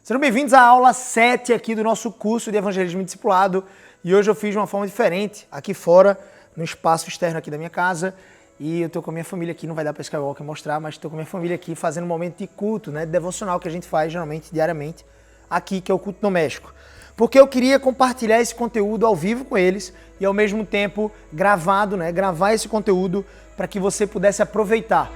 Sejam bem-vindos à aula 7 aqui do nosso curso de Evangelismo e Discipulado. E hoje eu fiz de uma forma diferente, aqui fora, no espaço externo aqui da minha casa. E eu estou com a minha família aqui, não vai dar para Skywalker mostrar, mas estou com a minha família aqui fazendo um momento de culto, né, de devocional que a gente faz geralmente, diariamente, aqui, que é o culto doméstico. Porque eu queria compartilhar esse conteúdo ao vivo com eles e ao mesmo tempo gravado, né, gravar esse conteúdo para que você pudesse aproveitar.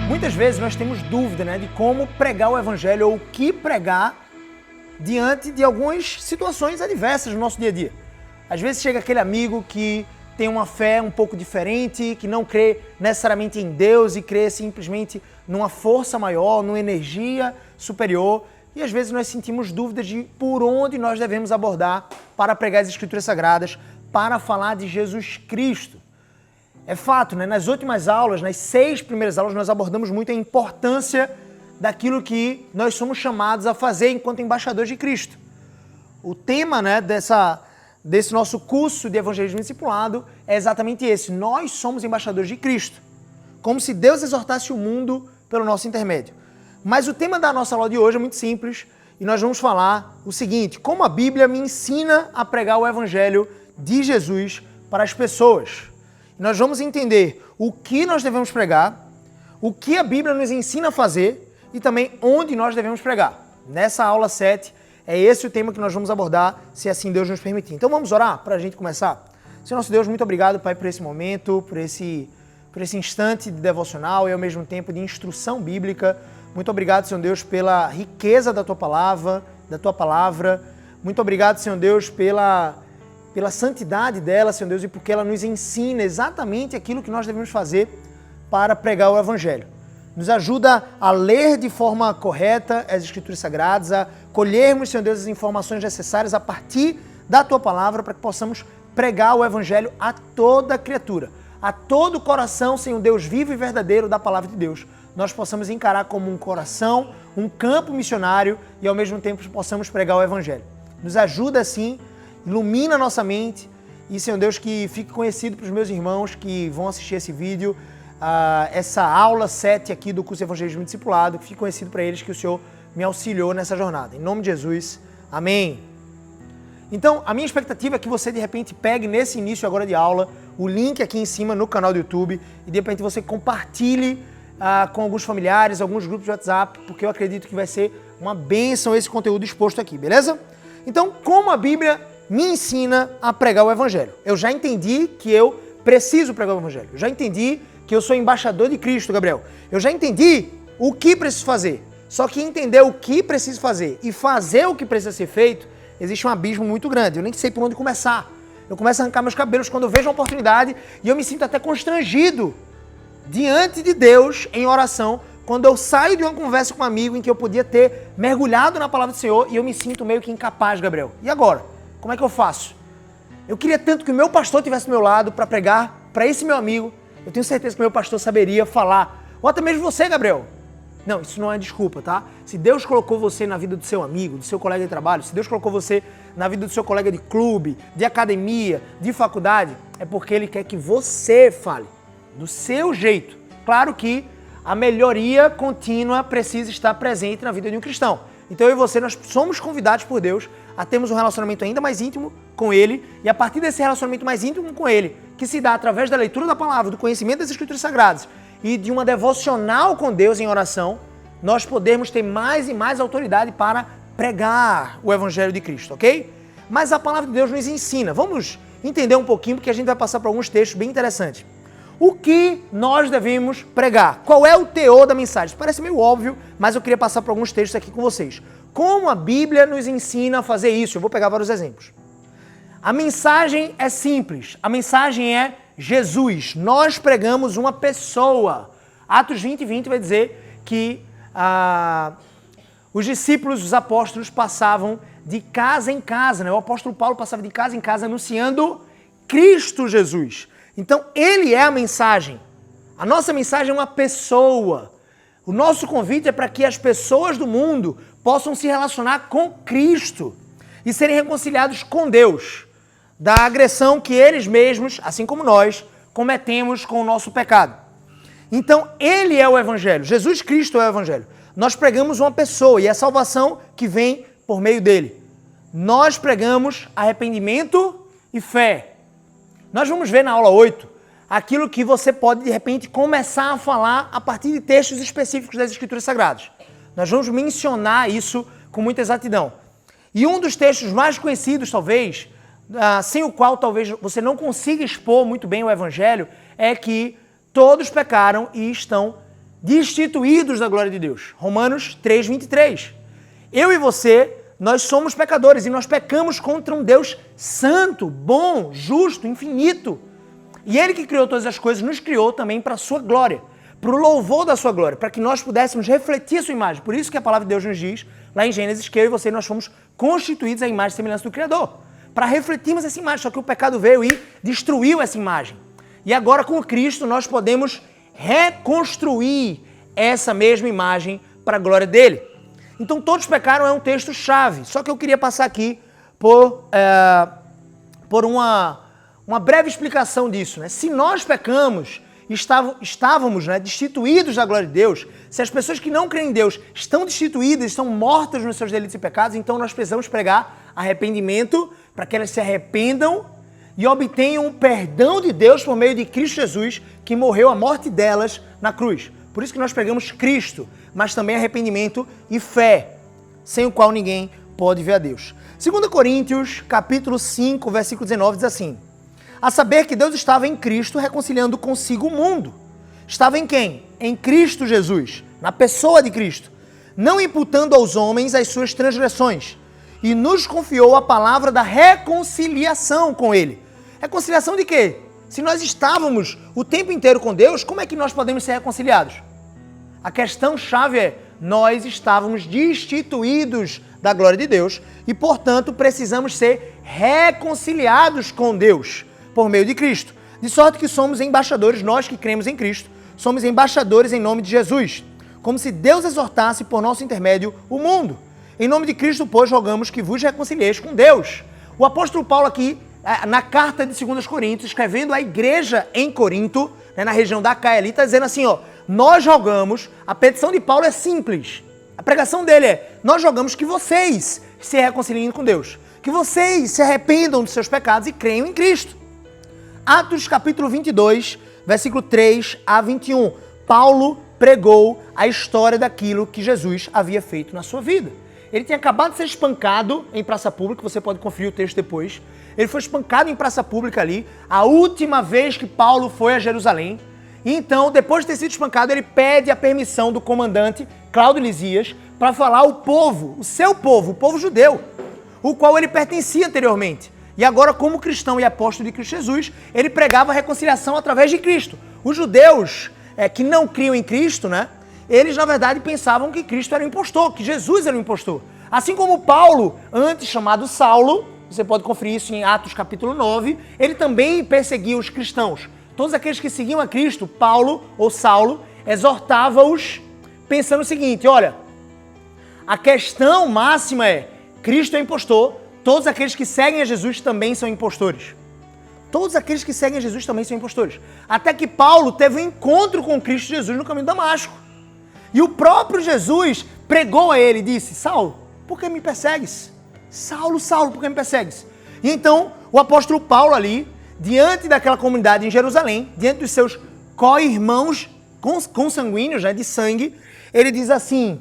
Muitas vezes nós temos dúvida, né, de como pregar o evangelho ou o que pregar diante de algumas situações adversas no nosso dia a dia. Às vezes chega aquele amigo que tem uma fé um pouco diferente, que não crê necessariamente em Deus e crê simplesmente numa força maior, numa energia superior. E às vezes nós sentimos dúvidas de por onde nós devemos abordar para pregar as Escrituras Sagradas, para falar de Jesus Cristo. É fato, né? Nas últimas aulas, nas 6 primeiras aulas, nós abordamos muito a importância daquilo que nós somos chamados a fazer enquanto embaixadores de Cristo. O tema, né, desse nosso curso de Evangelismo e Discipulado é exatamente esse. Nós somos embaixadores de Cristo. Como se Deus exortasse o mundo pelo nosso intermédio. Mas o tema da nossa aula de hoje é muito simples e nós vamos falar o seguinte: como a Bíblia me ensina a pregar o Evangelho de Jesus para as pessoas. Nós vamos entender o que nós devemos pregar, o que a Bíblia nos ensina a fazer e também onde nós devemos pregar. Nessa aula 7, é esse o tema que nós vamos abordar, se assim Deus nos permitir. Então vamos orar para a gente começar? Senhor nosso Deus, muito obrigado, Pai, por esse momento, por esse instante de devocional e ao mesmo tempo de instrução bíblica. Muito obrigado, Senhor Deus, pela riqueza da Tua palavra. Muito obrigado, Senhor Deus, pela santidade dela, Senhor Deus, e porque ela nos ensina exatamente aquilo que nós devemos fazer para pregar o Evangelho. Nos ajuda a ler de forma correta as Escrituras Sagradas, a colhermos, Senhor Deus, as informações necessárias a partir da Tua Palavra para que possamos pregar o Evangelho a toda criatura, a todo coração, Senhor Deus, vivo e verdadeiro da Palavra de Deus. Nós possamos encarar como um coração, um campo missionário e ao mesmo tempo possamos pregar o Evangelho. Nos ajuda assim, ilumina a nossa mente e, Senhor Deus, que fique conhecido para os meus irmãos que vão assistir esse vídeo, essa aula 7 aqui do curso de Evangelismo e Discipulado, que fique conhecido para eles que o Senhor me auxiliou nessa jornada. Em nome de Jesus, amém. Então, a minha expectativa é que você, de repente, pegue nesse início agora de aula o link aqui em cima no canal do YouTube e, de repente, você compartilhe com alguns familiares, alguns grupos de WhatsApp, porque eu acredito que vai ser uma bênção esse conteúdo exposto aqui, beleza? Então, como a Bíblia me ensina a pregar o Evangelho? Eu já entendi que eu preciso pregar o Evangelho. Eu já entendi que eu sou embaixador de Cristo, Gabriel. Eu já entendi o que preciso fazer. Só que entender o que preciso fazer e fazer o que precisa ser feito, existe um abismo muito grande. Eu nem sei por onde começar. Eu começo a arrancar meus cabelos quando eu vejo uma oportunidade e eu me sinto até constrangido diante de Deus em oração, quando eu saio de uma conversa com um amigo em que eu podia ter mergulhado na palavra do Senhor e eu me sinto meio que incapaz, Gabriel. E agora? Como é que eu faço? Eu queria tanto que o meu pastor estivesse do meu lado para pregar para esse meu amigo. Eu tenho certeza que o meu pastor saberia falar. Ou até mesmo você, Gabriel. Não, isso não é desculpa, tá? Se Deus colocou você na vida do seu amigo, do seu colega de trabalho, se Deus colocou você na vida do seu colega de clube, de academia, de faculdade, é porque Ele quer que você fale do seu jeito. Claro que a melhoria contínua precisa estar presente na vida de um cristão. Então eu e você, nós somos convidados por Deus a termos um relacionamento ainda mais íntimo com Ele e a partir desse relacionamento mais íntimo com Ele, que se dá através da leitura da palavra, do conhecimento das Escrituras Sagradas e de uma devocional com Deus em oração, nós podemos ter mais e mais autoridade para pregar o Evangelho de Cristo, ok? Mas a palavra de Deus nos ensina. Vamos entender um pouquinho, porque a gente vai passar por alguns textos bem interessantes. O que nós devemos pregar? Qual é o teor da mensagem? Isso parece meio óbvio, mas eu queria passar por alguns textos aqui com vocês. Como a Bíblia nos ensina a fazer isso? Eu vou pegar vários exemplos. A mensagem é simples. A mensagem é Jesus. Nós pregamos uma pessoa. Atos 20 e 20 vai dizer que os discípulos, os apóstolos, passavam de casa em casa, né? O apóstolo Paulo passava de casa em casa anunciando Cristo Jesus. Então, ele é a mensagem. A nossa mensagem é uma pessoa. O nosso convite é para que as pessoas do mundo possam se relacionar com Cristo e serem reconciliados com Deus da agressão que eles mesmos, assim como nós, cometemos com o nosso pecado. Então, ele é o Evangelho. Jesus Cristo é o Evangelho. Nós pregamos uma pessoa e é a salvação que vem por meio dele. Nós pregamos arrependimento e fé. Nós vamos ver na aula 8 aquilo que você pode, de repente, começar a falar a partir de textos específicos das Escrituras Sagradas. Nós vamos mencionar isso com muita exatidão. E um dos textos mais conhecidos, talvez, sem o qual talvez você não consiga expor muito bem o Evangelho, é que todos pecaram e estão destituídos da glória de Deus. Romanos 3:23. Eu e você, nós somos pecadores e nós pecamos contra um Deus santo, bom, justo, infinito. E Ele que criou todas as coisas nos criou também para a sua glória, para o louvor da sua glória, para que nós pudéssemos refletir a sua imagem. Por isso que a palavra de Deus nos diz, lá em Gênesis, que eu e você nós fomos constituídos à imagem e semelhança do Criador, para refletirmos essa imagem. Só que o pecado veio e destruiu essa imagem. E agora com Cristo nós podemos reconstruir essa mesma imagem para a glória dele. Então todos pecaram é um texto-chave. Só que eu queria passar aqui por uma breve explicação disso, né? Se nós pecamos, estávamos, né, destituídos da glória de Deus, se as pessoas que não creem em Deus estão destituídas, estão mortas nos seus delitos e pecados, então nós precisamos pregar arrependimento para que elas se arrependam e obtenham o perdão de Deus por meio de Cristo Jesus, que morreu a morte delas na cruz. Por isso que nós pregamos Cristo, mas também arrependimento e fé, sem o qual ninguém pode ver a Deus. 2 Coríntios, capítulo 5, versículo 19, diz assim: a saber que Deus estava em Cristo reconciliando consigo o mundo. Estava em quem? Em Cristo Jesus, na pessoa de Cristo, não imputando aos homens as suas transgressões, e nos confiou a palavra da reconciliação com Ele. Reconciliação de quê? Se nós estávamos o tempo inteiro com Deus, como é que nós podemos ser reconciliados? A questão-chave é, nós estávamos destituídos da glória de Deus e, portanto, precisamos ser reconciliados com Deus por meio de Cristo. De sorte que somos embaixadores, nós que cremos em Cristo, somos embaixadores em nome de Jesus, como se Deus exortasse por nosso intermédio o mundo. Em nome de Cristo, pois, rogamos que vos reconcilieis com Deus. O apóstolo Paulo aqui, na carta de 2 Coríntios, escrevendo à igreja em Corinto, né, na região da Acaia ali, está dizendo assim, ó, nós rogamos, a petição de Paulo é simples, a pregação dele é, nós rogamos que vocês se reconciliem com Deus, que vocês se arrependam dos seus pecados e creiam em Cristo. Atos capítulo 22, versículo 3 a 21, Paulo pregou a história daquilo que Jesus havia feito na sua vida. Ele tinha acabado de ser espancado em praça pública, você pode conferir o texto depois. Ele foi espancado em praça pública ali, a última vez que Paulo foi a Jerusalém. E então, depois de ter sido espancado, ele pede a permissão do comandante Cláudio Lisias para falar ao povo, o seu povo, o povo judeu, o qual ele pertencia anteriormente. E agora, como cristão e apóstolo de Cristo Jesus, ele pregava a reconciliação através de Cristo. Os judeus que não criam em Cristo, né? Eles, na verdade, pensavam que Cristo era um impostor, que Jesus era um impostor. Assim como Paulo, antes chamado Saulo, você pode conferir isso em Atos capítulo 9, ele também perseguia os cristãos. Todos aqueles que seguiam a Cristo, Paulo ou Saulo, exortava-os pensando o seguinte, olha, a questão máxima é, Cristo é impostor, todos aqueles que seguem a Jesus também são impostores. Todos aqueles que seguem a Jesus também são impostores. Até que Paulo teve um encontro com Cristo Jesus no caminho de Damasco. E o próprio Jesus pregou a ele e disse, Saulo, por que me persegues? Saulo, Saulo, por que me persegues? E então, o apóstolo Paulo ali, diante daquela comunidade em Jerusalém, diante dos seus co-irmãos consanguíneos, né, de sangue, ele diz assim,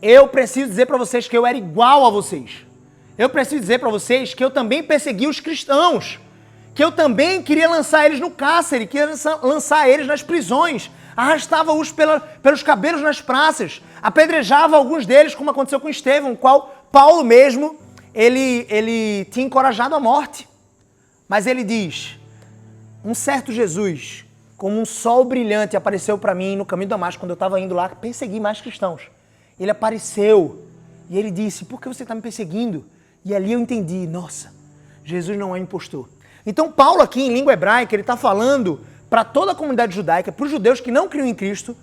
eu preciso dizer para vocês que eu era igual a vocês. Eu preciso dizer para vocês que eu também persegui os cristãos, que eu também queria lançar eles no cárcere, queria lançar eles nas prisões, arrastava-os pelos cabelos nas praças, apedrejava alguns deles, como aconteceu com Estevão, o qual Paulo mesmo, ele tinha encorajado à morte. Mas ele diz, um certo Jesus, como um sol brilhante apareceu para mim no caminho de Damasco, quando eu estava indo lá perseguir mais cristãos. Ele apareceu e ele disse, por que você está me perseguindo? E ali eu entendi, nossa, Jesus não é impostor. Então Paulo aqui em língua hebraica, ele está falando para toda a comunidade judaica, para os judeus que não criam em Cristo,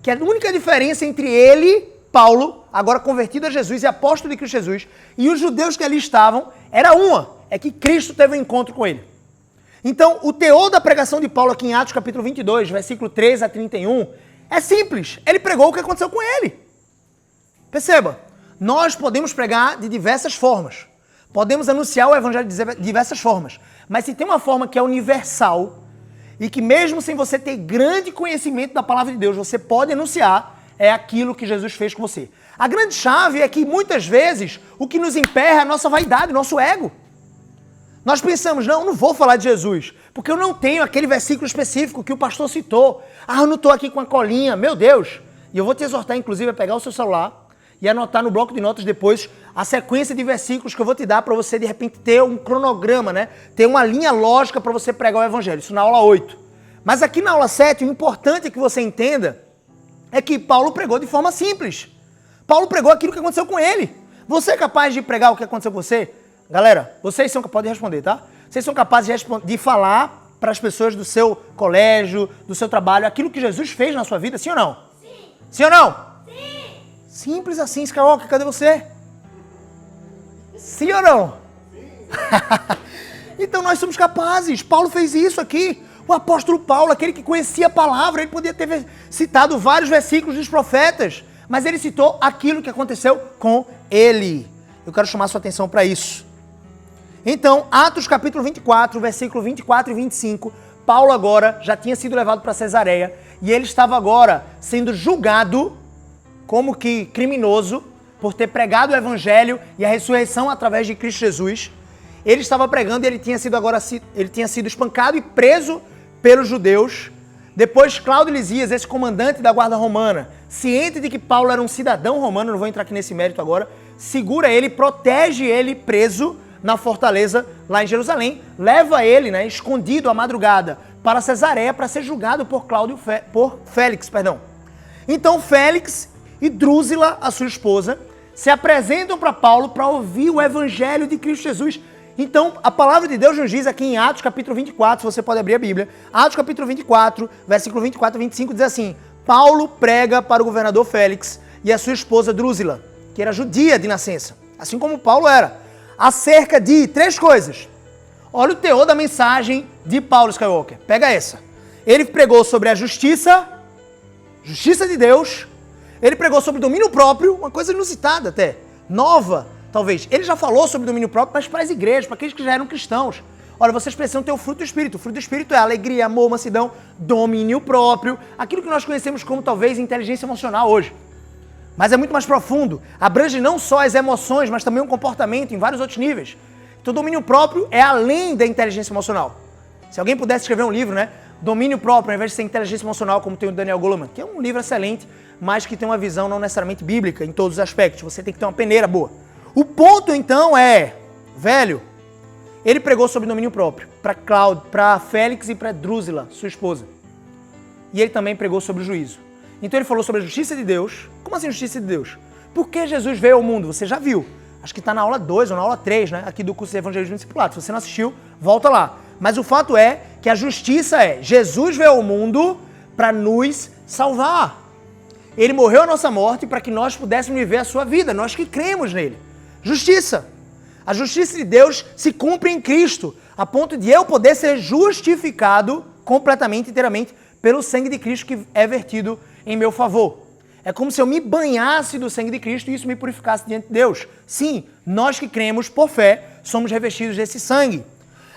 que a única diferença entre ele, Paulo, agora convertido a Jesus e apóstolo de Cristo Jesus, e os judeus que ali estavam, era uma, é que Cristo teve um encontro com ele. Então, o teor da pregação de Paulo aqui em Atos capítulo 22, versículo 13 a 31, é simples. Ele pregou o que aconteceu com ele. Perceba, nós podemos pregar de diversas formas. Podemos anunciar o evangelho de diversas formas. Mas se tem uma forma que é universal e que mesmo sem você ter grande conhecimento da palavra de Deus, você pode anunciar, é aquilo que Jesus fez com você. A grande chave é que muitas vezes o que nos emperra é a nossa vaidade, o nosso ego. Nós pensamos, não vou falar de Jesus, porque eu não tenho aquele versículo específico que o pastor citou. Eu não estou aqui com a colinha, meu Deus. E eu vou te exortar, inclusive, a pegar o seu celular e anotar no bloco de notas depois a sequência de versículos que eu vou te dar para você, de repente, ter um cronograma, né? Ter uma linha lógica para você pregar o evangelho. Isso na aula 8. Mas aqui na aula 7, o importante é que você entenda é que Paulo pregou de forma simples. Paulo pregou aquilo que aconteceu com ele. Você é capaz de pregar o que aconteceu com você? Galera, vocês são capazes de responder, tá? Vocês são capazes de falar para as pessoas do seu colégio, do seu trabalho, aquilo que Jesus fez na sua vida, sim ou não? Sim. Sim ou não? Sim. Simples assim, Skywalker, cadê você? Sim ou não? Sim. Então nós somos capazes. Paulo fez isso aqui. O apóstolo Paulo, aquele que conhecia a palavra, ele podia ter citado vários versículos dos profetas, mas ele citou aquilo que aconteceu com ele. Eu quero chamar sua atenção para isso. Então, Atos capítulo 24, versículo 24 e 25, Paulo agora já tinha sido levado para Cesareia e ele estava agora sendo julgado como que criminoso por ter pregado o evangelho e a ressurreição através de Cristo Jesus. Ele estava pregando e ele tinha sido espancado e preso pelos judeus. Depois, Cláudio Lisias, esse comandante da guarda romana, ciente de que Paulo era um cidadão romano, não vou entrar aqui nesse mérito agora, segura ele, protege ele preso na fortaleza lá em Jerusalém, leva ele, né, escondido à madrugada para Cesareia para ser julgado por Félix. Então Félix e Drúzila, a sua esposa, se apresentam para Paulo para ouvir o evangelho de Cristo Jesus. Então a palavra de Deus nos diz aqui em Atos capítulo 24, se você pode abrir a Bíblia, Atos capítulo 24, versículo 24 a 25 diz assim: Paulo prega para o governador Félix e a sua esposa Drúzila, que era judia de nascença, assim como Paulo era, acerca de 3 coisas. Olha o teor da mensagem de Paulo Skywalker. Pega essa. Ele pregou sobre a justiça de Deus. Ele pregou sobre domínio próprio, uma coisa inusitada até, nova, talvez. Ele já falou sobre domínio próprio, mas para as igrejas, para aqueles que já eram cristãos. Olha, vocês precisam ter o fruto do Espírito. O fruto do Espírito é alegria, amor, mansidão, domínio próprio, aquilo que nós conhecemos como talvez inteligência emocional hoje. Mas é muito mais profundo, abrange não só as emoções, mas também um comportamento em vários outros níveis. Então, domínio próprio é além da inteligência emocional. Se alguém pudesse escrever um livro, né? Domínio próprio, ao invés de ser inteligência emocional, como tem o Daniel Goleman, que é um livro excelente, mas que tem uma visão não necessariamente bíblica em todos os aspectos. Você tem que ter uma peneira boa. O ponto, então, é, velho, ele pregou sobre domínio próprio para Félix e para Drúzila, sua esposa. E ele também pregou sobre o juízo. Então ele falou sobre a justiça de Deus. Como assim justiça de Deus? Por que Jesus veio ao mundo? Você já viu. Acho que está na aula 2 ou na aula 3, né? Aqui do curso de Evangelismo e Discipulado. Se você não assistiu, volta lá. Mas o fato é que a justiça é, Jesus veio ao mundo para nos salvar. Ele morreu a nossa morte para que nós pudéssemos viver a sua vida, nós que cremos nele. Justiça. A justiça de Deus se cumpre em Cristo, a ponto de eu poder ser justificado completamente, inteiramente, pelo sangue de Cristo que é vertido em meu favor. É como se eu me banhasse do sangue de Cristo e isso me purificasse diante de Deus. Sim, nós que cremos por fé, somos revestidos desse sangue.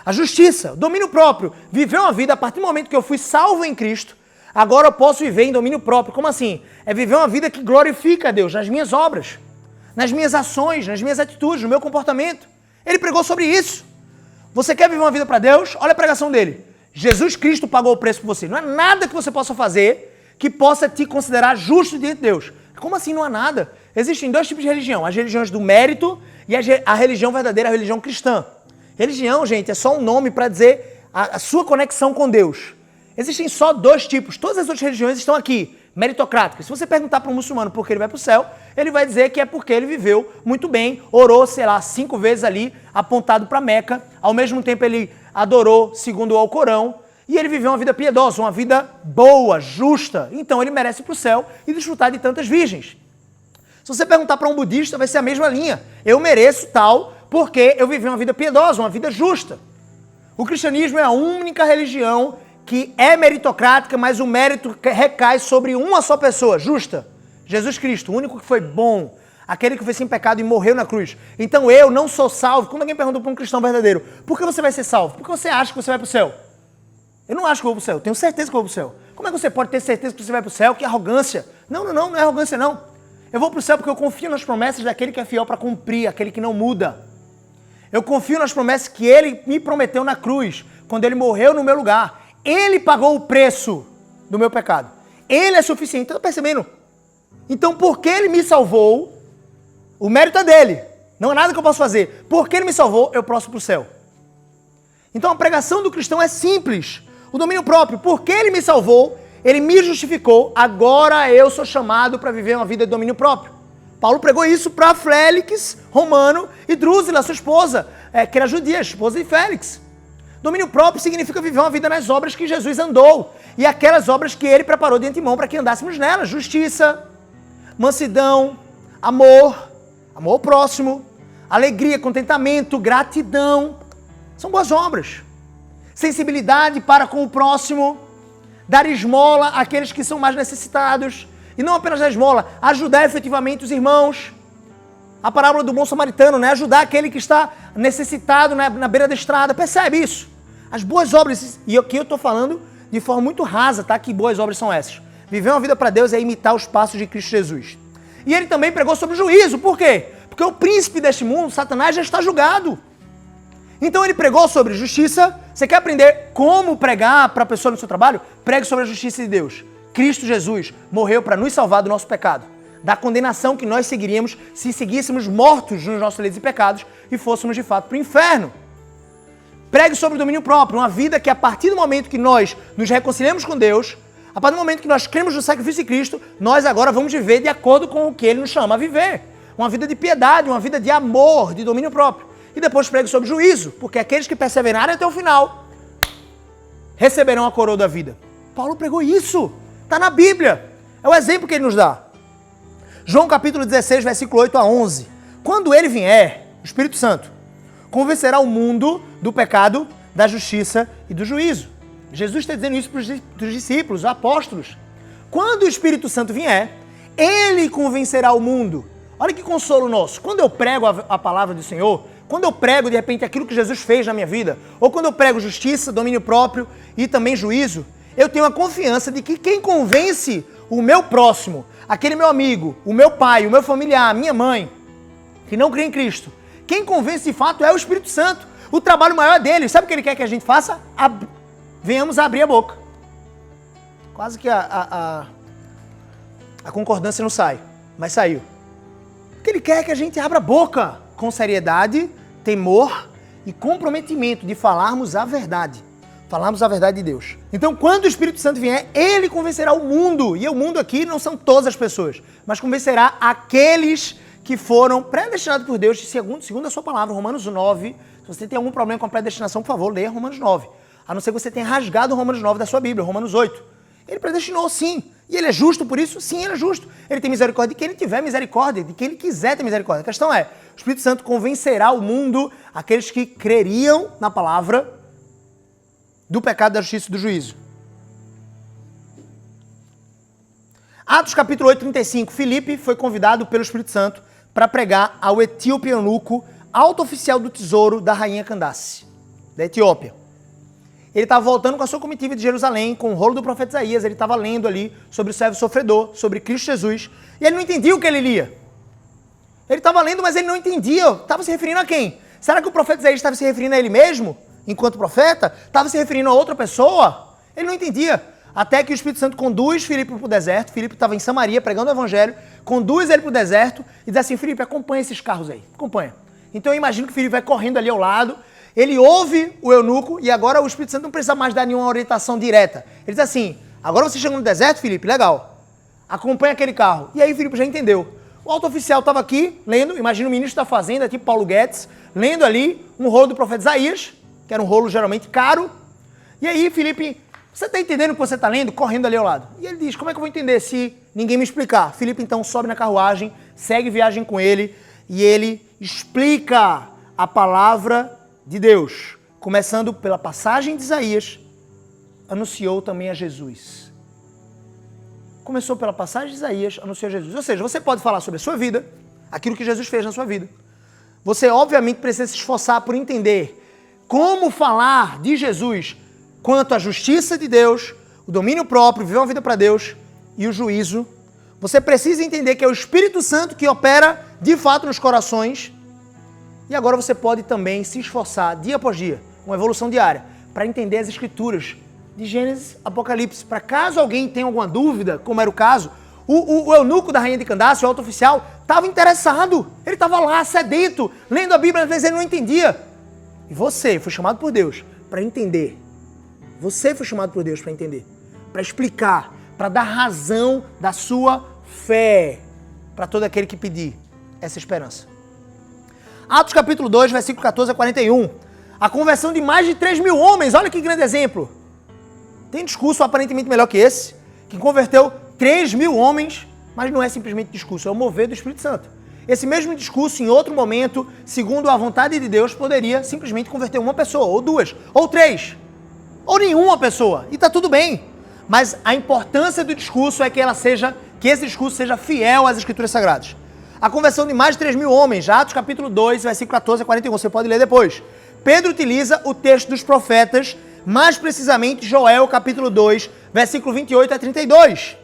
A justiça, o domínio próprio, viver uma vida a partir do momento que eu fui salvo em Cristo, agora eu posso viver em domínio próprio. Como assim? É viver uma vida que glorifica a Deus nas minhas obras, nas minhas ações, nas minhas atitudes, no meu comportamento. Ele pregou sobre isso. Você quer viver uma vida para Deus? Olha a pregação dele. Jesus Cristo pagou o preço por você. Não há nada que você possa fazer que possa te considerar justo diante de Deus. Como assim não há nada? Existem 2 tipos de religião. As religiões do mérito e a religião verdadeira, a religião cristã. Religião, gente, é só um nome para dizer a sua conexão com Deus. Existem só dois tipos. Todas as outras religiões estão aqui, meritocráticas. Se você perguntar para um muçulmano por que ele vai para o céu, ele vai dizer que é porque ele viveu muito bem, orou, 5 vezes ali, apontado para Meca. Ao mesmo tempo ele adorou segundo o Alcorão. E ele viveu uma vida piedosa, uma vida boa, justa. Então ele merece ir para o céu e desfrutar de tantas virgens. Se você perguntar para um budista, vai ser a mesma linha. Eu mereço tal porque eu vivi uma vida piedosa, uma vida justa. O cristianismo é a única religião que é meritocrática, mas o mérito recai sobre uma só pessoa, justa. Jesus Cristo, o único que foi bom, aquele que foi sem pecado e morreu na cruz. Então eu não sou salvo. Quando alguém pergunta para um cristão verdadeiro, por que você vai ser salvo? Porque você acha que você vai para o céu. Eu não acho que eu vou para o céu, eu tenho certeza que eu vou para o céu. Como é que você pode ter certeza que você vai para o céu? Que arrogância. Não é arrogância não. Eu vou para o céu porque eu confio nas promessas daquele que é fiel para cumprir, aquele que não muda. Eu confio nas promessas que ele me prometeu na cruz, quando ele morreu no meu lugar. Ele pagou o preço do meu pecado. Ele é suficiente. Está percebendo? Então, porque ele me salvou, o mérito é dele. Não é nada que eu posso fazer. Porque ele me salvou, eu posso ir para o céu. Então, a pregação do cristão é simples. O domínio próprio. Porque ele me salvou, ele me justificou, agora eu sou chamado para viver uma vida de domínio próprio. Paulo pregou isso para Félix, Romano, e Drúzila, sua esposa, que era judia, esposa de Félix. Domínio próprio significa viver uma vida nas obras que Jesus andou. E aquelas obras que ele preparou de antemão para que andássemos nelas. Justiça, mansidão, amor ao próximo, alegria, contentamento, gratidão. São boas obras. Sensibilidade para com o próximo, dar esmola àqueles que são mais necessitados. E não apenas dar esmola, ajudar efetivamente os irmãos. A parábola do bom samaritano, né? Ajudar aquele que está necessitado na beira da estrada. Percebe isso? As boas obras, e aqui eu estou falando de forma muito rasa, tá? Que boas obras são essas? Viver uma vida para Deus é imitar os passos de Cristo Jesus. E ele também pregou sobre o juízo. Por quê? Porque o príncipe deste mundo, Satanás, já está julgado. Então ele pregou sobre justiça. Você quer aprender como pregar para a pessoa no seu trabalho? Pregue sobre a justiça de Deus. Cristo Jesus morreu para nos salvar do nosso pecado, da condenação que nós seguiríamos se seguíssemos mortos nos nossos delitos e pecados e fôssemos de fato para o inferno. Pregue sobre o domínio próprio, uma vida que a partir do momento que nós nos reconciliamos com Deus, a partir do momento que nós cremos no sacrifício de Cristo, nós agora vamos viver de acordo com o que Ele nos chama a viver. Uma vida de piedade, uma vida de amor, de domínio próprio. E depois pregue sobre juízo, porque aqueles que perseverarem até o final receberão a coroa da vida. Paulo pregou isso, está na Bíblia, é o exemplo que ele nos dá. João capítulo 16, versículo 8 a 11. Quando ele vier, o Espírito Santo convencerá o mundo do pecado, da justiça e do juízo. Jesus está dizendo isso para os discípulos, os apóstolos. Quando o Espírito Santo vier, ele convencerá o mundo. Olha que consolo nosso. Quando eu prego a palavra do Senhor, quando eu prego de repente aquilo que Jesus fez na minha vida, ou quando eu prego justiça, domínio próprio e também juízo, eu tenho a confiança de que quem convence o meu próximo, aquele meu amigo, o meu pai, o meu familiar, a minha mãe, que não crê em Cristo, quem convence de fato é o Espírito Santo. O trabalho maior é dele. Sabe o que ele quer que a gente faça? Venhamos a abrir a boca. Quase que a concordância não sai, mas saiu. O que ele quer é que a gente abra a boca com seriedade, temor e comprometimento de falarmos a verdade. Falarmos a verdade de Deus. Então, quando o Espírito Santo vier, ele convencerá o mundo. E o mundo aqui não são todas as pessoas, mas convencerá aqueles que foram predestinados por Deus, segundo a sua palavra, Romanos 9. Se você tem algum problema com a predestinação, por favor, leia Romanos 9. A não ser que você tenha rasgado Romanos 9 da sua Bíblia, Romanos 8. Ele predestinou, sim. E ele é justo por isso? Sim, ele é justo. Ele tem misericórdia de quem ele tiver misericórdia, de quem ele quiser ter misericórdia. A questão é, o Espírito Santo convencerá o mundo, aqueles que creriam na palavra, do pecado, da justiça e do juízo. Atos capítulo 8, 35. Filipe foi convidado pelo Espírito Santo para pregar ao etíope eunuco, alto oficial do tesouro da rainha Candace, da Etiópia. Ele estava voltando com a sua comitiva de Jerusalém, com o rolo do profeta Isaías. Ele estava lendo ali sobre o servo sofredor, sobre Cristo Jesus. E ele não entendia o que ele lia. Ele estava lendo, mas ele não entendia. Estava se referindo a quem? Será que o profeta Isaías estava se referindo a ele mesmo, enquanto profeta? Estava se referindo a outra pessoa? Ele não entendia. Até que o Espírito Santo conduz Filipe para o deserto. Filipe estava em Samaria pregando o evangelho. Conduz ele para o deserto e diz assim: Filipe, acompanha esses carros aí. Acompanha. Então eu imagino que Filipe vai correndo ali ao lado. Ele ouve o eunuco e agora o Espírito Santo não precisa mais dar nenhuma orientação direta. Ele diz assim, agora você chegou no deserto, Filipe, legal. Acompanha aquele carro. E aí Filipe já entendeu. O alto oficial estava aqui, lendo, imagina o ministro da Fazenda, tipo Paulo Guedes, lendo ali um rolo do profeta Isaías, que era um rolo geralmente caro. E aí Filipe, você está entendendo o que você está lendo? Correndo ali ao lado. E ele diz, como é que eu vou entender se ninguém me explicar? Filipe então sobe na carruagem, segue viagem com ele e ele explica a palavra de Deus. Começando pela passagem de Isaías, anunciou também a Jesus. Começou pela passagem de Isaías, anunciou a Jesus. Ou seja, você pode falar sobre a sua vida, aquilo que Jesus fez na sua vida. Você obviamente precisa se esforçar por entender como falar de Jesus quanto à justiça de Deus, o domínio próprio, viver uma vida para Deus e o juízo. Você precisa entender que é o Espírito Santo que opera de fato nos corações. E agora você pode também se esforçar dia após dia, uma evolução diária, para entender as Escrituras de Gênesis, Apocalipse. Para caso alguém tenha alguma dúvida, como era o caso, o eunuco da rainha de Candace, o alto oficial, estava interessado. Ele estava lá, sedento, lendo a Bíblia, às vezes ele não entendia. E você foi chamado por Deus para entender. Você foi chamado por Deus para entender, para explicar, para dar razão da sua fé para todo aquele que pedir essa esperança. Atos capítulo 2, versículo 14 a 41. A conversão de mais de 3 mil homens, olha que grande exemplo. Tem discurso aparentemente melhor que esse, que converteu 3 mil homens, mas não é simplesmente discurso, é o mover do Espírito Santo. Esse mesmo discurso, em outro momento, segundo a vontade de Deus, poderia simplesmente converter uma pessoa, ou duas, ou três, ou nenhuma pessoa, e está tudo bem. Mas a importância do discurso é que esse discurso seja fiel às Escrituras Sagradas. A conversão de mais de 3 mil homens, Atos capítulo 2, versículo 14 a 41, você pode ler depois. Pedro utiliza o texto dos profetas, mais precisamente Joel capítulo 2, versículo 28 a 32,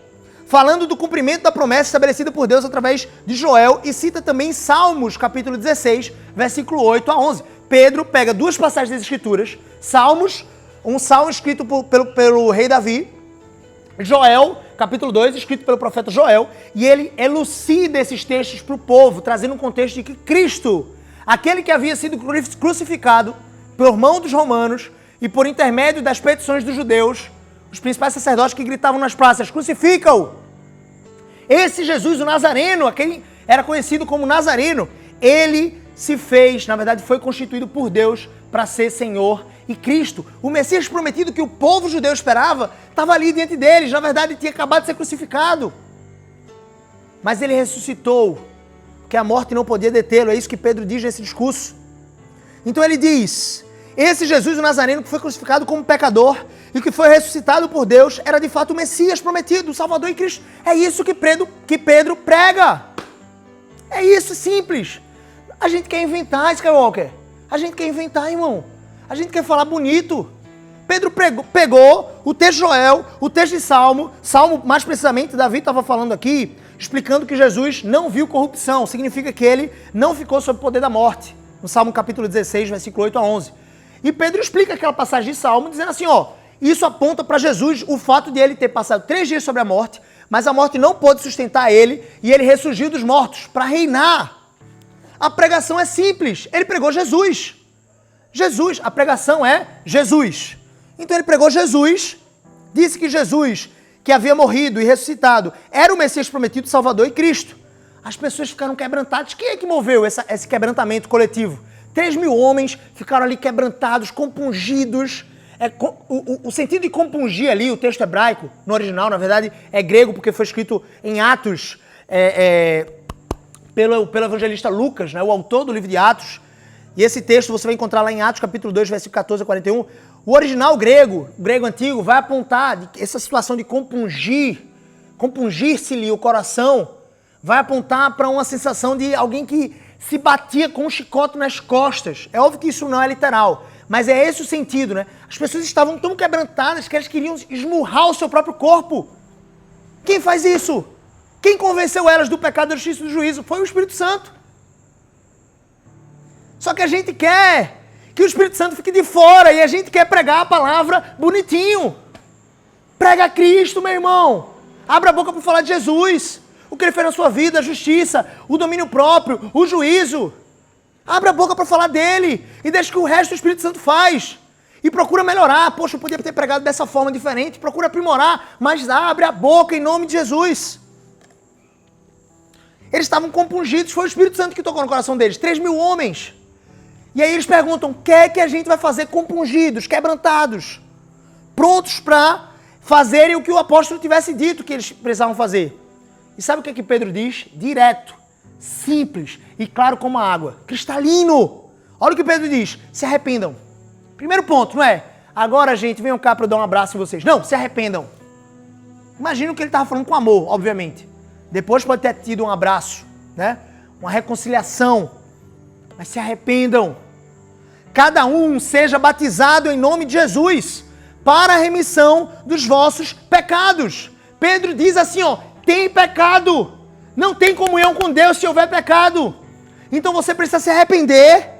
falando do cumprimento da promessa estabelecida por Deus através de Joel, e cita também Salmos capítulo 16, versículo 8 a 11. Pedro pega duas passagens das Escrituras, Salmos, um salmo escrito pelo rei Davi, Joel, capítulo 2, escrito pelo profeta Joel, e ele elucida esses textos para o povo, trazendo um contexto de que Cristo, aquele que havia sido crucificado por mão dos romanos e por intermédio das petições dos judeus, os principais sacerdotes que gritavam nas praças, crucifica-o! Esse Jesus, o Nazareno, aquele era conhecido como Nazareno, ele se fez, na verdade foi constituído por Deus para ser Senhor e Cristo. O Messias prometido que o povo judeu esperava estava ali diante deles, na verdade tinha acabado de ser crucificado. Mas ele ressuscitou, porque a morte não podia detê-lo, é isso que Pedro diz nesse discurso. Então ele diz, esse Jesus, o Nazareno, que foi crucificado como pecador e que foi ressuscitado por Deus, era de fato o Messias prometido, o Salvador e Cristo. É isso que Pedro prega. É isso, simples. A gente quer inventar, Skywalker. A gente quer inventar, irmão. A gente quer falar bonito. Pedro pegou o texto de Joel, o texto de Salmo, mais precisamente, Davi estava falando aqui, explicando que Jesus não viu corrupção, significa que ele não ficou sob o poder da morte, no Salmo capítulo 16, versículo 8 a 11. E Pedro explica aquela passagem de Salmo, dizendo assim, isso aponta para Jesus o fato de ele ter passado 3 dias sobre a morte, mas a morte não pôde sustentar ele, e ele ressurgiu dos mortos para reinar. A pregação é simples, ele pregou Jesus. Jesus, a pregação é Jesus. Então ele pregou Jesus, disse que Jesus, que havia morrido e ressuscitado, era o Messias prometido, Salvador e Cristo. As pessoas ficaram quebrantadas. Quem é que moveu esse quebrantamento coletivo? 3 mil homens ficaram ali quebrantados, compungidos. O sentido de compungir ali, o texto hebraico, no original, na verdade, é grego, porque foi escrito em Atos, pelo evangelista Lucas, né, o autor do livro de Atos. E esse texto você vai encontrar lá em Atos capítulo 2, versículo 14 a 41. O original grego, o grego antigo, vai apontar essa situação de compungir-se-lhe o coração, vai apontar para uma sensação de alguém que se batia com um chicote nas costas. É óbvio que isso não é literal, mas é esse o sentido, né? As pessoas estavam tão quebrantadas que elas queriam esmurrar o seu próprio corpo. Quem faz isso? Quem convenceu elas do pecado, da justiça e do juízo? Foi o Espírito Santo. Só que a gente quer que o Espírito Santo fique de fora e a gente quer pregar a palavra bonitinho. Prega Cristo, meu irmão. Abra a boca para falar de Jesus. O que ele fez na sua vida, a justiça, o domínio próprio, o juízo. Abre a boca para falar dele e deixa que o resto do Espírito Santo faz. E procura melhorar. Poxa, eu podia ter pregado dessa forma diferente. Procura aprimorar, mas abre a boca em nome de Jesus. Eles estavam compungidos, foi o Espírito Santo que tocou no coração deles. 3.000 homens. E aí eles perguntam, o que é que a gente vai fazer compungidos, quebrantados? Prontos para fazerem o que o apóstolo tivesse dito que eles precisavam fazer. E sabe o que é que Pedro diz? Direto, simples e claro como a água. Cristalino. Olha o que Pedro diz. Se arrependam. Primeiro ponto, não é? Agora, gente, venham cá para eu dar um abraço em vocês. Não, se arrependam. Imagina que ele estava falando com amor, obviamente. Depois pode ter tido um abraço, né? Uma reconciliação. Mas se arrependam. Cada um seja batizado em nome de Jesus para a remissão dos vossos pecados. Pedro diz assim, ó, tem pecado. Não tem comunhão com Deus se houver pecado. Então você precisa se arrepender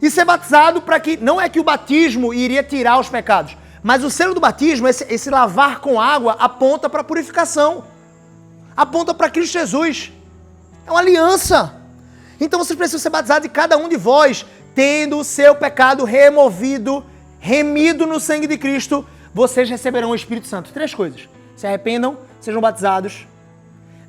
e ser batizado para que... Não é que o batismo iria tirar os pecados, mas o selo do batismo, esse lavar com água, aponta para a purificação. Aponta para Cristo Jesus. É uma aliança. Então vocês precisam ser batizados e cada um de vós, tendo o seu pecado removido, remido no sangue de Cristo, vocês receberão o Espírito Santo. 3 coisas. Se arrependam, sejam batizados.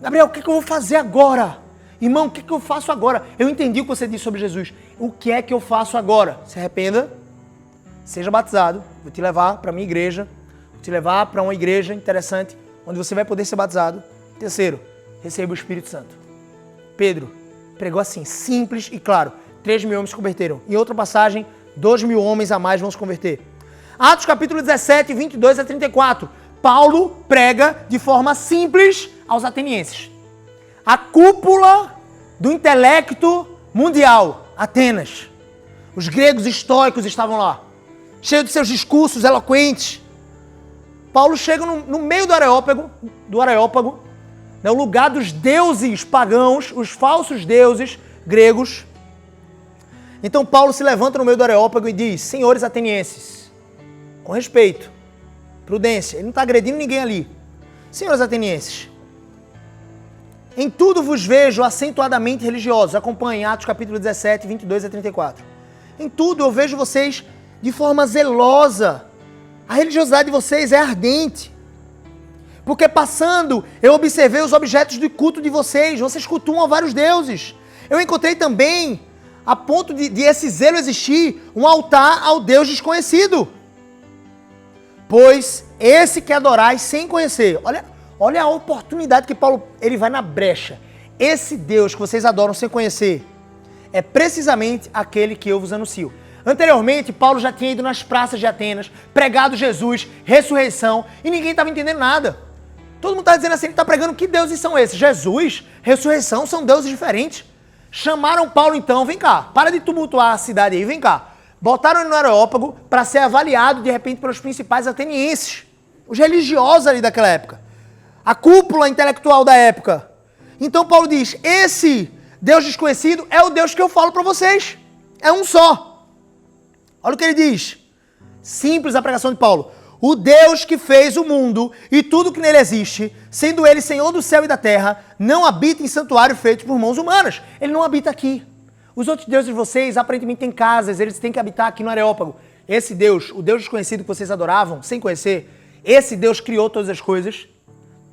Gabriel, o que eu vou fazer agora? Irmão, o que eu faço agora? Eu entendi o que você disse sobre Jesus. O que é que eu faço agora? Se arrependa, seja batizado. Vou te levar para a minha igreja. Vou te levar para uma igreja interessante, onde você vai poder ser batizado. Terceiro, receba o Espírito Santo. Pedro pregou assim, simples e claro. 3.000 homens se converteram. Em outra passagem, 2.000 homens a mais vão se converter. Atos capítulo 17, 22 a 34. Paulo prega de forma simples aos atenienses. A cúpula do intelecto mundial, Atenas. Os gregos estoicos estavam lá, cheios de seus discursos eloquentes. Paulo chega no meio do Areópago, né, o lugar dos deuses pagãos, os falsos deuses gregos. Então Paulo se levanta no meio do Areópago e diz, senhores atenienses, com respeito, prudência, ele não está agredindo ninguém ali. Senhores atenienses, em tudo vos vejo acentuadamente religiosos. Acompanhem Atos capítulo 17, 22 a 34. Em tudo eu vejo vocês de forma zelosa. A religiosidade de vocês é ardente. Porque passando, eu observei os objetos de culto de vocês. Vocês cultuam a vários deuses. Eu encontrei também, a ponto de esse zelo existir, um altar ao Deus desconhecido. Pois esse que adorais sem conhecer. Olha a oportunidade que Paulo, ele vai na brecha. Esse Deus que vocês adoram sem conhecer é precisamente aquele que eu vos anuncio. Anteriormente, Paulo já tinha ido nas praças de Atenas, pregado Jesus, ressurreição, e ninguém estava entendendo nada. Todo mundo está dizendo assim, ele está pregando, que deuses são esses? Jesus, ressurreição, são deuses diferentes. Chamaram Paulo então, vem cá, para de tumultuar a cidade aí, vem cá. Botaram ele no Areópago para ser avaliado, de repente, pelos principais atenienses, os religiosos ali daquela época. A cúpula intelectual da época. Então Paulo diz, esse Deus desconhecido é o Deus que eu falo para vocês. É um só. Olha o que ele diz. Simples a pregação de Paulo. O Deus que fez o mundo e tudo que nele existe, sendo ele Senhor do céu e da terra, não habita em santuário feito por mãos humanas. Ele não habita aqui. Os outros deuses de vocês aparentemente têm casas, eles têm que habitar aqui no Areópago. Esse Deus, o Deus desconhecido que vocês adoravam, sem conhecer, esse Deus criou todas as coisas.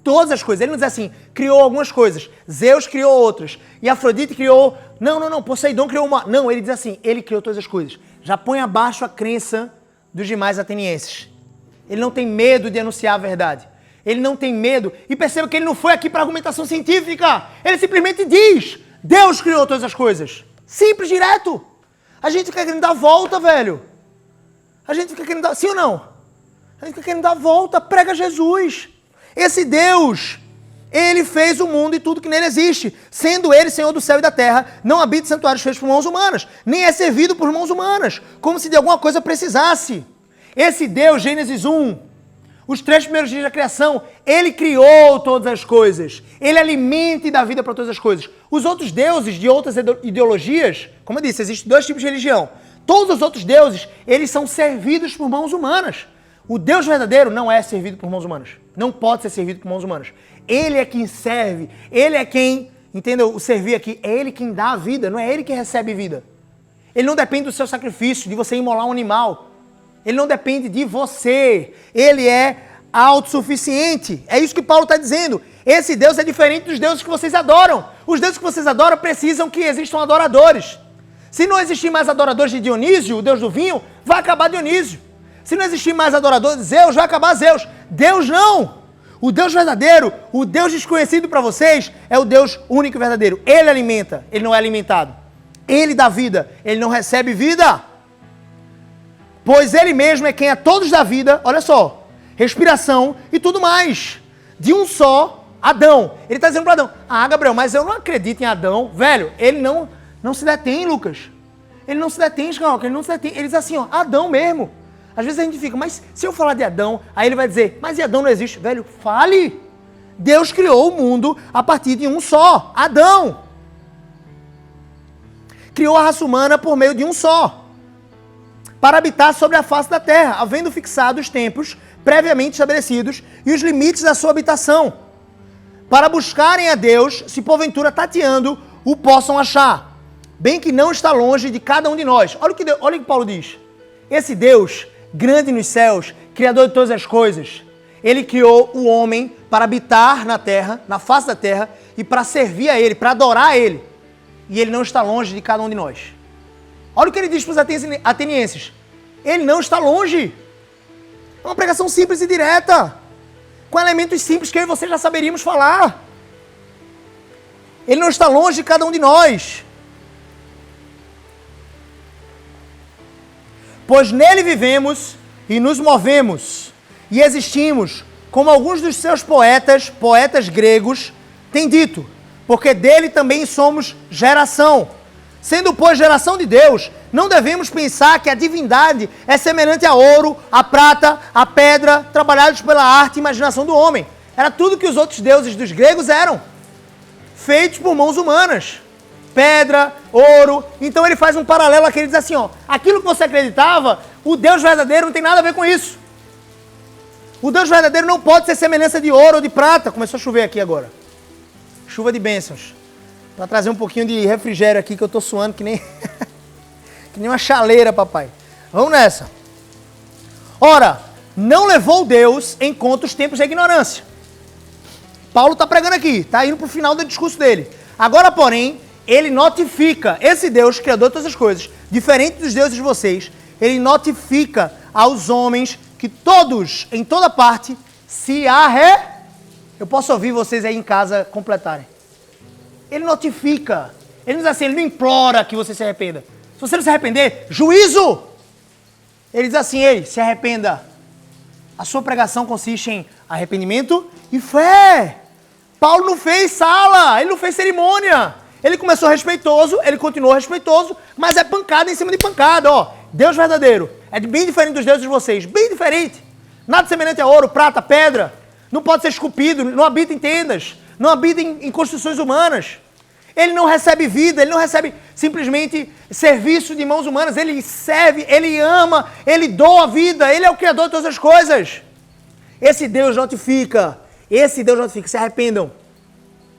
Todas as coisas. Ele não diz assim, criou algumas coisas. Zeus criou outras. E Afrodite criou... Não. Poseidon criou uma... Não, ele diz assim, ele criou todas as coisas. Já põe abaixo a crença dos demais atenienses. Ele não tem medo de anunciar a verdade. Ele não tem medo. E perceba que ele não foi aqui para argumentação científica. Ele simplesmente diz, Deus criou todas as coisas. Simples, direto. A gente fica querendo dar a volta, velho. A gente fica querendo dar... Sim ou não? A gente fica querendo dar a volta. Prega Jesus. Esse Deus, ele fez o mundo e tudo que nele existe. Sendo ele Senhor do céu e da terra, não habita em santuários feitos por mãos humanas, nem é servido por mãos humanas, como se de alguma coisa precisasse. Esse Deus, Gênesis 1, os 3 primeiros dias da criação, ele criou todas as coisas. Ele alimenta e dá vida para todas as coisas. Os outros deuses de outras ideologias, como eu disse, existem 2 tipos de religião. Todos os outros deuses, eles são servidos por mãos humanas. O Deus verdadeiro não é servido por mãos humanas. Não pode ser servido por mãos humanas. Ele é quem serve. Ele é quem, entendeu? O servir aqui, é ele quem dá a vida, não é ele que recebe vida. Ele não depende do seu sacrifício, de você imolar um animal. Ele não depende de você. Ele é autossuficiente. É isso que Paulo está dizendo. Esse Deus é diferente dos deuses que vocês adoram. Os deuses que vocês adoram precisam que existam adoradores. Se não existir mais adoradores de Dionísio, o deus do vinho, vai acabar Dionísio. Se não existir mais adoradores de Zeus, vai acabar Zeus. Deus não! O Deus verdadeiro, o Deus desconhecido para vocês, é o Deus único e verdadeiro. Ele alimenta, ele não é alimentado. Ele dá vida, ele não recebe vida. Pois ele mesmo é quem a todos dá vida, olha só, respiração e tudo mais. De um só, Adão. Ele está dizendo para Adão, Gabriel, mas eu não acredito em Adão. Velho, ele não se detém, Lucas. Ele não se detém, Israel, ele não se detém. Ele diz assim, ó, Adão mesmo. Às vezes a gente fica, mas se eu falar de Adão, aí ele vai dizer, mas Adão não existe. Velho, fale. Deus criou o mundo a partir de um só, Adão. Criou a raça humana por meio de um só, para habitar sobre a face da terra, havendo fixado os tempos previamente estabelecidos e os limites da sua habitação, para buscarem a Deus, se porventura tateando, o possam achar, bem que não está longe de cada um de nós. Olha o que Paulo diz. Esse Deus, grande nos céus, criador de todas as coisas, ele criou o homem para habitar na terra, na face da terra, e para servir a ele, para adorar a ele. E ele não está longe de cada um de nós. Olha o que ele diz para os atenienses. Ele não está longe. É uma pregação simples e direta, com elementos simples que eu e você já saberíamos falar. Ele não está longe de cada um de nós. Pois nele vivemos e nos movemos e existimos, como alguns dos seus poetas gregos, têm dito, porque dele também somos geração. Sendo, pois, geração de Deus, não devemos pensar que a divindade é semelhante a ouro, a prata, a pedra, trabalhados pela arte e imaginação do homem. Era tudo que os outros deuses dos gregos eram, feitos por mãos humanas. Pedra, ouro. Então ele faz um paralelo aqui, ele diz assim, ó, aquilo que você acreditava, o Deus verdadeiro não tem nada a ver com isso. O Deus verdadeiro não pode ser semelhança de ouro ou de prata. Começou a chover aqui agora. Chuva de bênçãos. Para trazer um pouquinho de refrigério aqui, que eu tô suando que nem que nem uma chaleira, papai. Vamos nessa. Ora, não levou Deus em conta os tempos da ignorância. Paulo está pregando aqui, está indo para o final do discurso dele. Agora, porém, ele notifica, esse Deus, criador de todas as coisas, diferente dos deuses de vocês, ele notifica aos homens que todos, em toda parte, se arrependem. Eu posso ouvir vocês aí em casa completarem. Ele notifica. Ele não diz assim, ele não implora que você se arrependa. Se você não se arrepender, juízo! Ele diz assim, ei, se arrependa. A sua pregação consiste em arrependimento e fé. Paulo não fez sala, ele não fez cerimônia. Ele começou respeitoso, ele continuou respeitoso, mas é pancada em cima de pancada, ó. Deus verdadeiro. É bem diferente dos deuses de vocês, bem diferente. Nada semelhante a ouro, prata, pedra. Não pode ser esculpido, não habita em tendas, não habita em construções humanas. Ele não recebe vida, ele não recebe simplesmente serviço de mãos humanas. Ele serve, ele ama, ele doa a vida, ele é o criador de todas as coisas. Esse Deus notifica, se arrependam.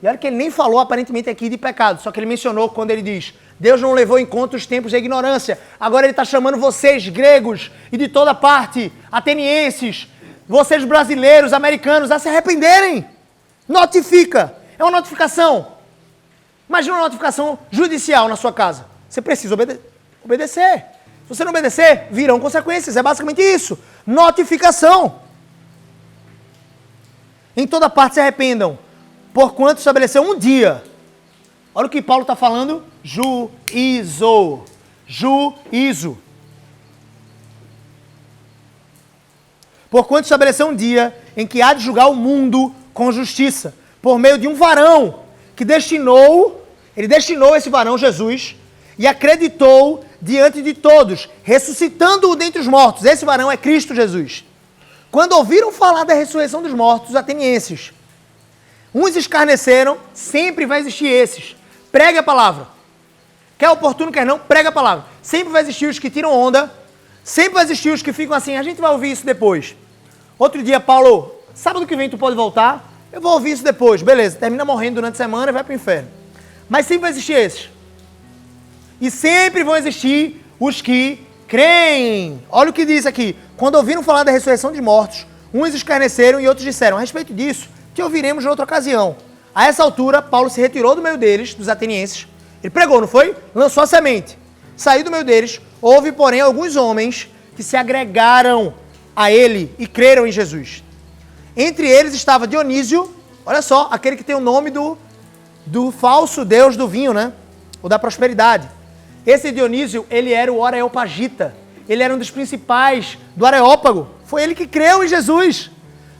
E olha que ele nem falou aparentemente aqui de pecado, só que ele mencionou quando ele diz, Deus não levou em conta os tempos da ignorância. Agora ele está chamando vocês, gregos, e de toda parte, atenienses, vocês brasileiros, americanos, a se arrependerem. Notifica, é uma notificação. Imagina uma notificação judicial na sua casa. Você precisa obedecer. Se você não obedecer, virão consequências. É basicamente isso. Notificação. Em toda parte se arrependam, porquanto estabeleceu um dia. Olha o que Paulo está falando. Juízo. Juízo. Porquanto estabeleceu um dia em que há de julgar o mundo com justiça, por meio de um varão que ele destinou esse varão, Jesus, e acreditou diante de todos, ressuscitando-o dentre os mortos. Esse varão é Cristo Jesus. Quando ouviram falar da ressurreição dos mortos, os atenienses, uns escarneceram, sempre vai existir esses. Pregue a palavra. Quer oportuno, quer não, prega a palavra. Sempre vai existir os que tiram onda, sempre vai existir os que ficam assim, a gente vai ouvir isso depois. Outro dia, Paulo, sábado que vem tu pode voltar? Eu vou ouvir isso depois, beleza, termina morrendo durante a semana e vai para o inferno. Mas sempre vai existir esses. E sempre vão existir os que creem. Olha o que diz aqui. Quando ouviram falar da ressurreição de mortos, uns escarneceram e outros disseram: a respeito disso, te ouviremos em outra ocasião. A essa altura, Paulo se retirou do meio deles, dos atenienses. Ele pregou, não foi? Lançou a semente. Saiu do meio deles. Houve, porém, alguns homens que se agregaram a ele e creram em Jesus. Entre eles estava Dionísio, olha só, aquele que tem o nome do falso deus do vinho, né? Ou da prosperidade. Esse Dionísio, ele era o Areopagita. Ele era um dos principais do Areópago. Foi ele que creu em Jesus.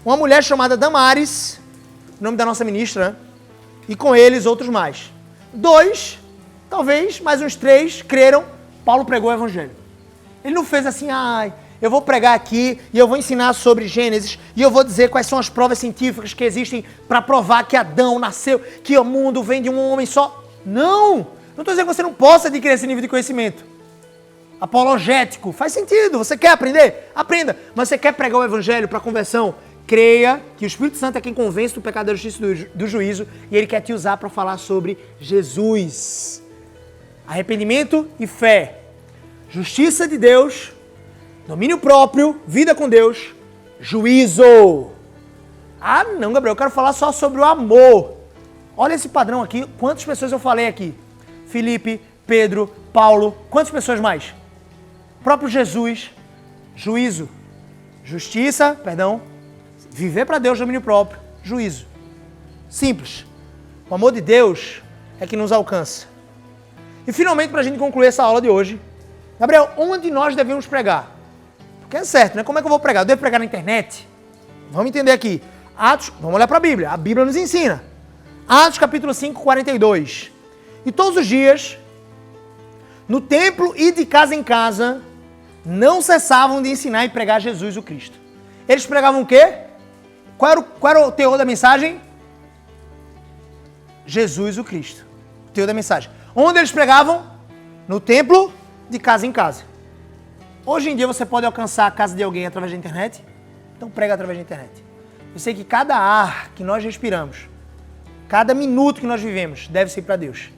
Uma mulher chamada Damares, nome da nossa ministra, né? E com eles outros mais. 2, talvez, mais uns 3 creram. Paulo pregou o evangelho. Ele não fez assim, eu vou pregar aqui e eu vou ensinar sobre Gênesis e eu vou dizer quais são as provas científicas que existem para provar que Adão nasceu, que o mundo vem de um homem só. Não! Não estou dizendo que você não possa adquirir esse nível de conhecimento. Apologético, faz sentido. Você quer aprender? Aprenda. Mas você quer pregar o evangelho para conversão? Creia que o Espírito Santo é quem convence do pecado, da justiça e do juízo e ele quer te usar para falar sobre Jesus. Arrependimento e fé. Justiça de Deus, domínio próprio, vida com Deus, juízo. Ah, não, Gabriel, eu quero falar só sobre o amor. Olha esse padrão aqui, quantas pessoas eu falei aqui? Felipe, Pedro, Paulo, quantas pessoas mais? O próprio Jesus, juízo, justiça, viver para Deus, domínio próprio, juízo. Simples. O amor de Deus é que nos alcança. E finalmente, para a gente concluir essa aula de hoje, Gabriel, onde nós devemos pregar? Porque é certo, né? Como é que eu vou pregar? Eu devo pregar na internet? Vamos entender aqui. Atos, vamos olhar para a Bíblia. A Bíblia nos ensina. Atos capítulo 5, 42. E todos os dias, no templo e de casa em casa, não cessavam de ensinar e pregar Jesus o Cristo. Eles pregavam o quê? Qual era o teor da mensagem? Jesus o Cristo. O teor da mensagem. Onde eles pregavam? No templo, de casa em casa. Hoje em dia você pode alcançar a casa de alguém através da internet? Então prega através da internet. Eu sei que cada ar que nós respiramos, cada minuto que nós vivemos, deve ser para Deus.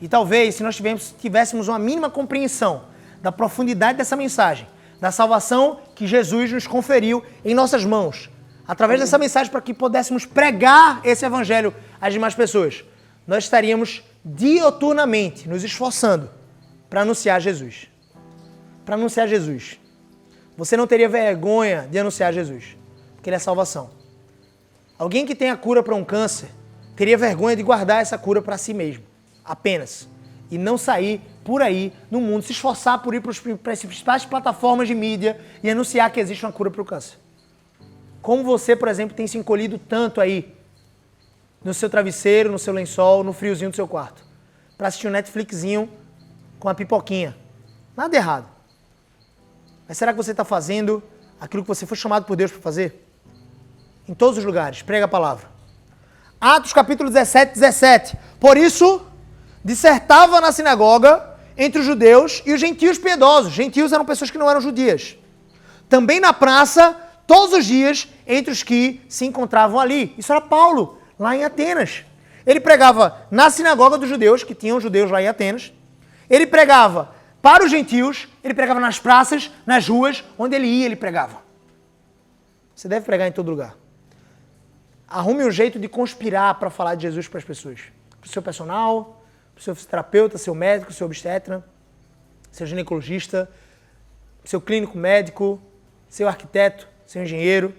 E talvez, se nós tivéssemos uma mínima compreensão da profundidade dessa mensagem, da salvação que Jesus nos conferiu em nossas mãos, através dessa mensagem para que pudéssemos pregar esse evangelho às demais pessoas, nós estaríamos dioturnamente nos esforçando para anunciar Jesus. Para anunciar Jesus. Você não teria vergonha de anunciar Jesus, porque ele é salvação. Alguém que tem a cura para um câncer teria vergonha de guardar essa cura para si mesmo, apenas. E não sair por aí no mundo, se esforçar por ir para as principais plataformas de mídia e anunciar que existe uma cura para o câncer. Como você, por exemplo, tem se encolhido tanto aí no seu travesseiro, no seu lençol, no friozinho do seu quarto, para assistir um Netflixzinho com a pipoquinha. Nada errado. Mas será que você está fazendo aquilo que você foi chamado por Deus para fazer? Em todos os lugares, prega a palavra. Atos capítulo 17, 17. Por isso, dissertava na sinagoga entre os judeus e os gentios piedosos. Gentios eram pessoas que não eram judias. Também na praça, todos os dias, entre os que se encontravam ali. Isso era Paulo, lá em Atenas. Ele pregava na sinagoga dos judeus, que tinham judeus lá em Atenas. Ele pregava para os gentios, ele pregava nas praças, nas ruas, onde ele ia, ele pregava. Você deve pregar em todo lugar. Arrume um jeito de conspirar para falar de Jesus para as pessoas. Para o seu personal, para o seu fisioterapeuta, seu médico, seu obstetra, seu ginecologista, seu clínico médico, seu arquiteto, seu engenheiro,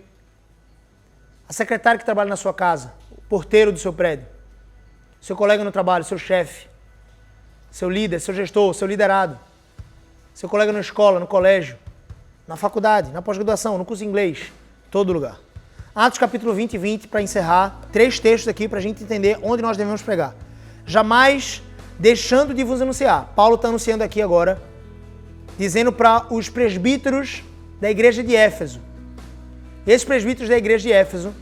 a secretária que trabalha na sua casa, o porteiro do seu prédio, seu colega no trabalho, seu chefe, seu líder, seu gestor, seu liderado, seu colega na escola, no colégio, na faculdade, na pós-graduação, no curso de inglês, todo lugar. Atos capítulo 20 e 20, para encerrar, 3 textos aqui para a gente entender onde nós devemos pregar. Jamais deixando de vos anunciar. Paulo está anunciando aqui agora, dizendo para os presbíteros da igreja de Éfeso. Esses presbíteros da igreja de Éfeso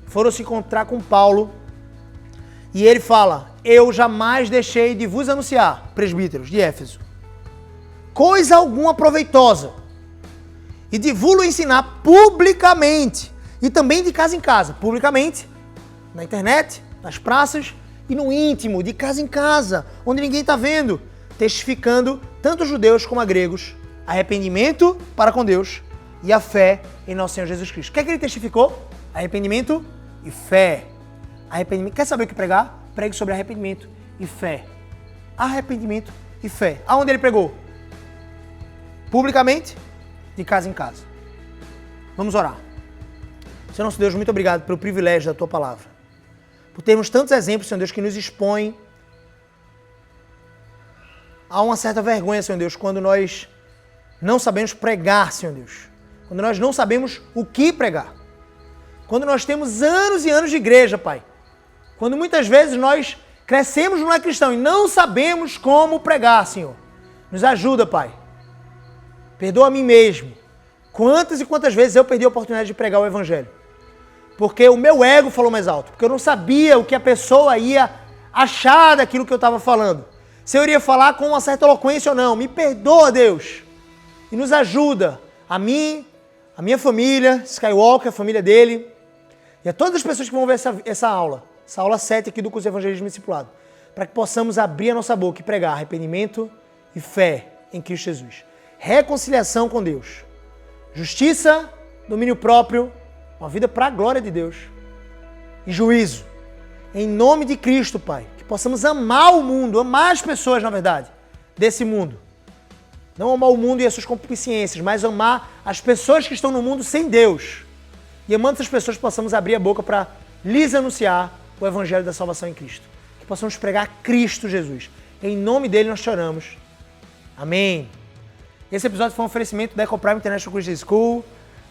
foram se encontrar com Paulo e ele fala: eu jamais deixei de vos anunciar, presbíteros de Éfeso, coisa alguma proveitosa, e de vos ensinar publicamente, e também de casa em casa, publicamente, na internet, nas praças e no íntimo, de casa em casa, onde ninguém está vendo, testificando tanto judeus como a gregos, arrependimento para com Deus e a fé em nosso Senhor Jesus Cristo. O que é que ele testificou? Arrependimento e fé. Arrependimento. Quer saber o que pregar? Pregue sobre arrependimento e fé. Arrependimento e fé. Aonde ele pregou? Publicamente, de casa em casa. Vamos orar. Senhor nosso Deus, muito obrigado pelo privilégio da Tua palavra. Por termos tantos exemplos, Senhor Deus, que nos expõem a uma certa vergonha, Senhor Deus, quando nós não sabemos pregar, Senhor Deus. Quando nós não sabemos o que pregar. Quando nós temos anos e anos de igreja, Pai. Quando muitas vezes nós crescemos não é cristão e não sabemos como pregar, Senhor. Nos ajuda, Pai. Perdoa a mim mesmo. Quantas e quantas vezes eu perdi a oportunidade de pregar o Evangelho? Porque o meu ego falou mais alto. Porque eu não sabia o que a pessoa ia achar daquilo que eu estava falando. Se eu iria falar com uma certa eloquência ou não. Me perdoa, Deus. E nos ajuda. A mim, a minha família, Skywalker, a família dele. E a todas as pessoas que vão ver essa aula 7 aqui do curso de Evangelismo Discipulado. Para que possamos abrir a nossa boca e pregar arrependimento e fé em Cristo Jesus. Reconciliação com Deus. Justiça, domínio próprio, uma vida para a glória de Deus. E juízo. Em nome de Cristo, Pai. Que possamos amar o mundo, amar as pessoas, na verdade, desse mundo. Não amar o mundo e as suas concupiscências, mas amar as pessoas que estão no mundo sem Deus. E amando essas pessoas, possamos abrir a boca para lhes anunciar o Evangelho da salvação em Cristo. Que possamos pregar Cristo Jesus. Em nome dele nós te oramos. Amém. Esse episódio foi um oferecimento da EcoPrime International Christian School,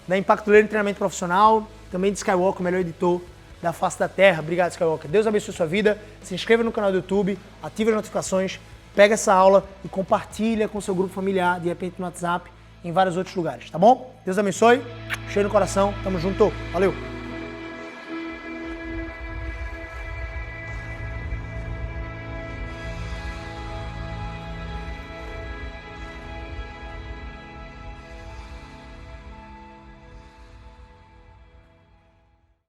da Impacto Learning Treinamento Profissional, também de Skywalker, o melhor editor da face da Terra. Obrigado, Skywalker. Deus abençoe a sua vida. Se inscreva no canal do YouTube, ative as notificações, pega essa aula e compartilha com seu grupo familiar, de repente no WhatsApp, em vários outros lugares, tá bom? Deus abençoe. Cheio no coração. Tamo junto. Valeu.